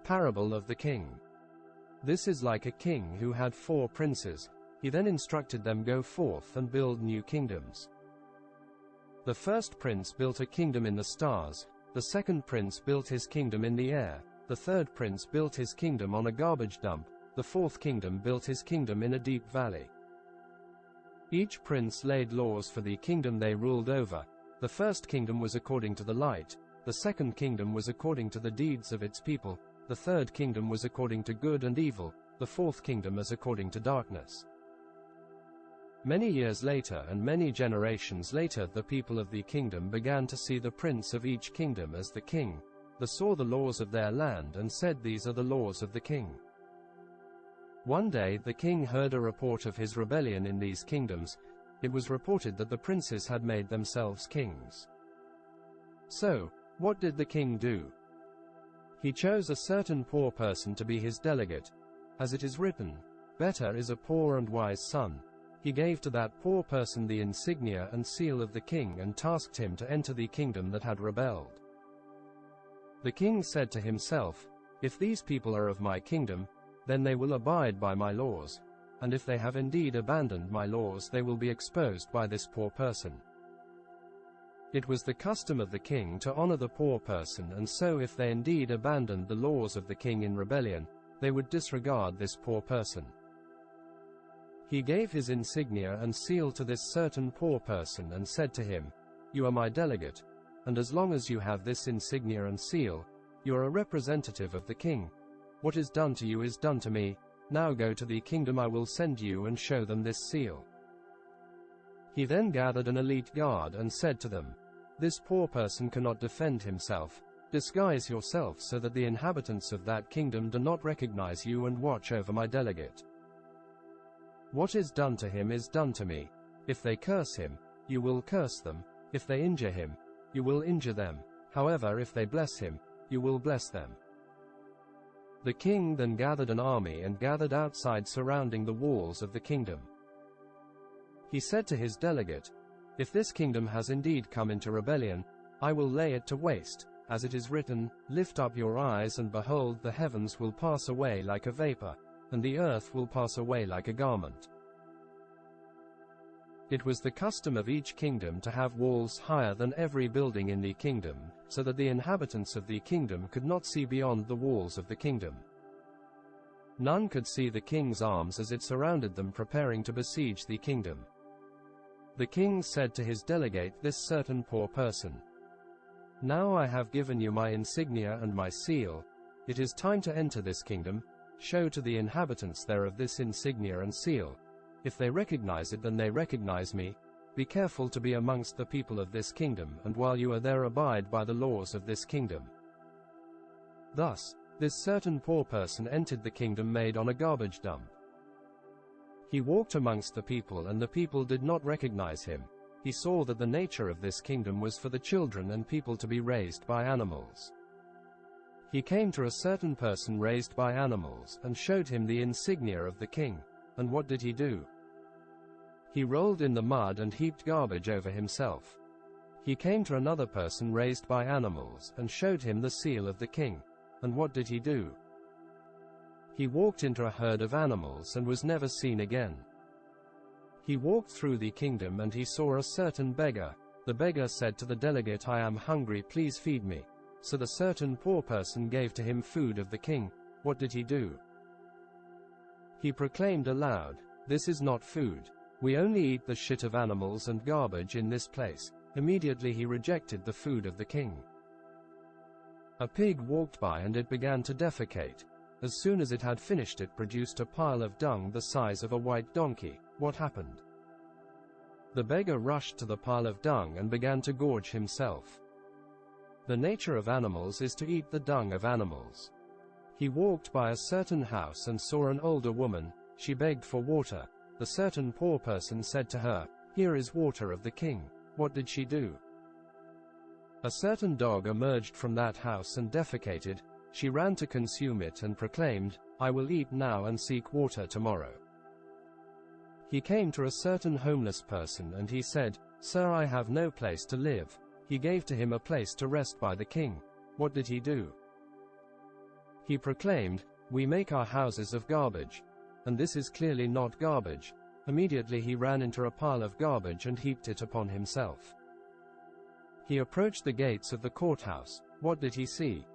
parable of the king. This is like a king who had 4 princes. He then instructed them, go forth and build new kingdoms. The first prince built a kingdom in the stars, the second prince built his kingdom in the air, the third prince built his kingdom on a garbage dump, the fourth kingdom built his kingdom in a deep valley. Each prince laid laws for the kingdom they ruled over. The first kingdom was according to the light, the second kingdom was according to the deeds of its people, the third kingdom was according to good and evil, the fourth kingdom is according to darkness. Many years later and many generations later, the people of the kingdom began to see the prince of each kingdom as the king. They saw the laws of their land and said, these are the laws of the king. One day the king heard a report of his rebellion in these kingdoms. It was reported that the princes had made themselves kings. So, what did the king do? He chose a certain poor person to be his delegate. As it is written, better is a poor and wise son. He gave to that poor person the insignia and seal of the king and tasked him to enter the kingdom that had rebelled. The king said to himself, if these people are of my kingdom, then they will abide by my laws, and if they have indeed abandoned my laws, they will be exposed by this poor person. It was the custom of the king to honor the poor person, and so if they indeed abandoned the laws of the king in rebellion, they would disregard this poor person. He gave his insignia and seal to this certain poor person and said to him, you are my delegate, and as long as you have this insignia and seal, you are a representative of the king. What is done to you is done to me. Now go to the kingdom I will send you and show them this seal. He then gathered an elite guard and said to them, this poor person cannot defend himself. Disguise yourself so that the inhabitants of that kingdom do not recognize you, and watch over my delegate. What is done to him is done to me. If they curse him, you will curse them. If they injure him, you will injure them. However, if they bless him, you will bless them. The king then gathered an army and gathered outside surrounding the walls of the kingdom. He said to his delegate, if this kingdom has indeed come into rebellion, I will lay it to waste, as it is written, lift up your eyes and behold, the heavens will pass away like a vapor, and the earth will pass away like a garment. It was the custom of each kingdom to have walls higher than every building in the kingdom, so that the inhabitants of the kingdom could not see beyond the walls of the kingdom. None could see the king's arms as it surrounded them, preparing to besiege the kingdom. The king said to his delegate, this certain poor person, now I have given you my insignia and my seal. It is time to enter this kingdom. Show to the inhabitants thereof this insignia and seal. If they recognize it, then they recognize me. Be careful to be amongst the people of this kingdom, and while you are there, abide by the laws of this kingdom. Thus, this certain poor person entered the kingdom made on a garbage dump. He walked amongst the people, and the people did not recognize him. He saw that the nature of this kingdom was for the children and people to be raised by animals. He came to a certain person raised by animals, and showed him the insignia of the king. And what did he do? He rolled in the mud and heaped garbage over himself. He came to another person raised by animals, and showed him the seal of the king. And what did he do? He walked into a herd of animals and was never seen again. He walked through the kingdom and he saw a certain beggar. The beggar said to the delegate, I am hungry, please feed me. So the certain poor person gave to him food of the king. What did he do? He proclaimed aloud, this is not food. We only eat the shit of animals and garbage in this place. Immediately he rejected the food of the king. A pig walked by and it began to defecate. As soon as it had finished, it produced a pile of dung the size of a white donkey. What happened? The beggar rushed to the pile of dung and began to gorge himself. The nature of animals is to eat the dung of animals. He walked by a certain house and saw an older woman. She begged for water. The certain poor person said to her, here is water of the king. What did she do? A certain dog emerged from that house and defecated. She ran to consume it and proclaimed, I will eat now and seek water tomorrow. He came to a certain homeless person and he said, Sir, I have no place to live. He gave to him a place to rest by the king. What did he do? He proclaimed, "We make our houses of garbage. And this is clearly not garbage." Immediately he ran into a pile of garbage and heaped it upon himself. He approached the gates of the courthouse. What did he see?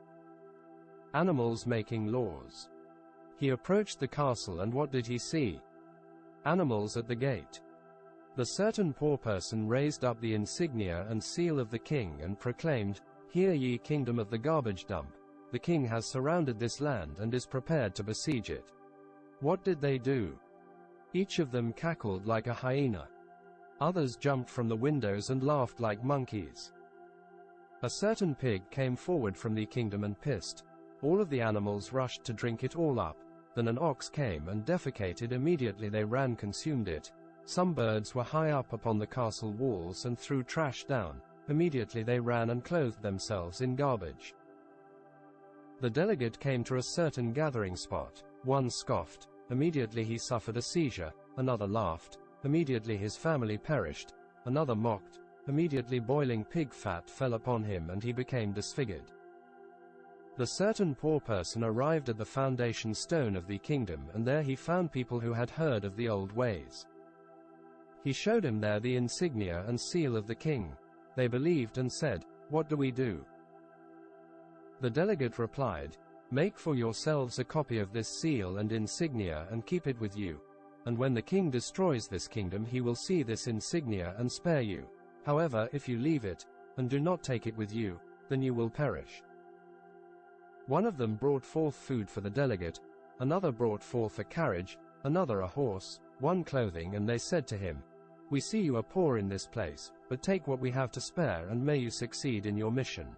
Animals making laws. He approached the castle, and what did he see? Animals at the gate. The certain poor person raised up the insignia and seal of the king and proclaimed, "Hear ye, kingdom of the garbage dump. The king has surrounded this land and is prepared to besiege it." What did they do? Each of them cackled like a hyena. Others jumped from the windows and laughed like monkeys. A certain pig came forward from the kingdom and pissed. All of the animals rushed to drink it all up. Then an ox came and defecated. Immediately they ran, consumed it. Some birds were high up upon the castle walls and threw trash down. Immediately they ran and clothed themselves in garbage. The delegate came to a certain gathering spot. One scoffed. Immediately he suffered a seizure. Another laughed. Immediately his family perished. Another mocked. Immediately boiling pig fat fell upon him and he became disfigured. The certain poor person arrived at the foundation stone of the kingdom, and there he found people who had heard of the old ways. He showed him there the insignia and seal of the king. They believed and said, "What do we do?" The delegate replied, "Make for yourselves a copy of this seal and insignia and keep it with you. And when the king destroys this kingdom, he will see this insignia and spare you. However, if you leave it, and do not take it with you, then you will perish." One of them brought forth food for the delegate, another brought forth a carriage, another a horse, one clothing, and they said to him, "We see you are poor in this place, but take what we have to spare, and may you succeed in your mission."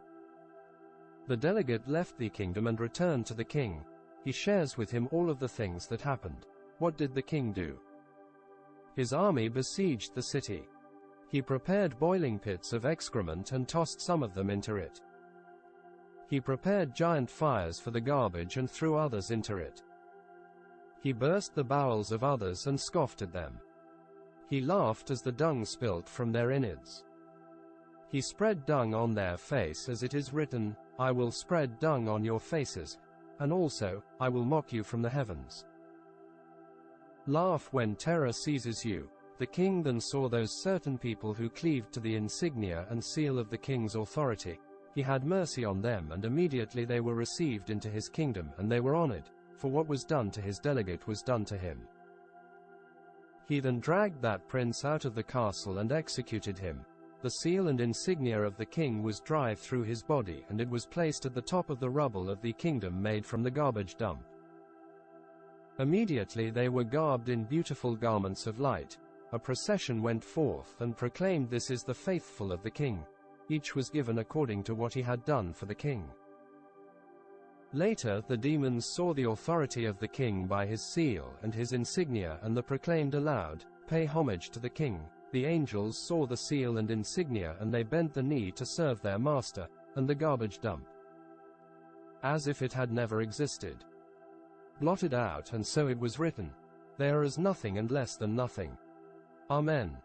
The delegate left the kingdom and returned to the king. He shares with him all of the things that happened. What did the king do? His army besieged the city. He prepared boiling pits of excrement and tossed some of them into it. He prepared giant fires for the garbage and threw others into it. He burst the bowels of others and scoffed at them. He laughed as the dung spilt from their innards. He spread dung on their face, as it is written, "I will spread dung on your faces, and also, I will mock you from the heavens." Laugh when terror seizes you. The king then saw those certain people who cleaved to the insignia and seal of the king's authority. He had mercy on them, and immediately they were received into his kingdom, and they were honored, for what was done to his delegate was done to him. He then dragged that prince out of the castle and executed him. The seal and insignia of the king was driven through his body, and it was placed at the top of the rubble of the kingdom made from the garbage dump. Immediately they were garbed in beautiful garments of light. A procession went forth and proclaimed, "This is the faithful of the king." Each was given according to what he had done for the king. Later the demons saw the authority of the king by his seal and his insignia, and they proclaimed aloud, "Pay homage to the king." The angels saw the seal and insignia, and they bent the knee to serve their master, and the garbage dump, as if it had never existed. Blotted out, and so it was written. They are as nothing and less than nothing. Amen.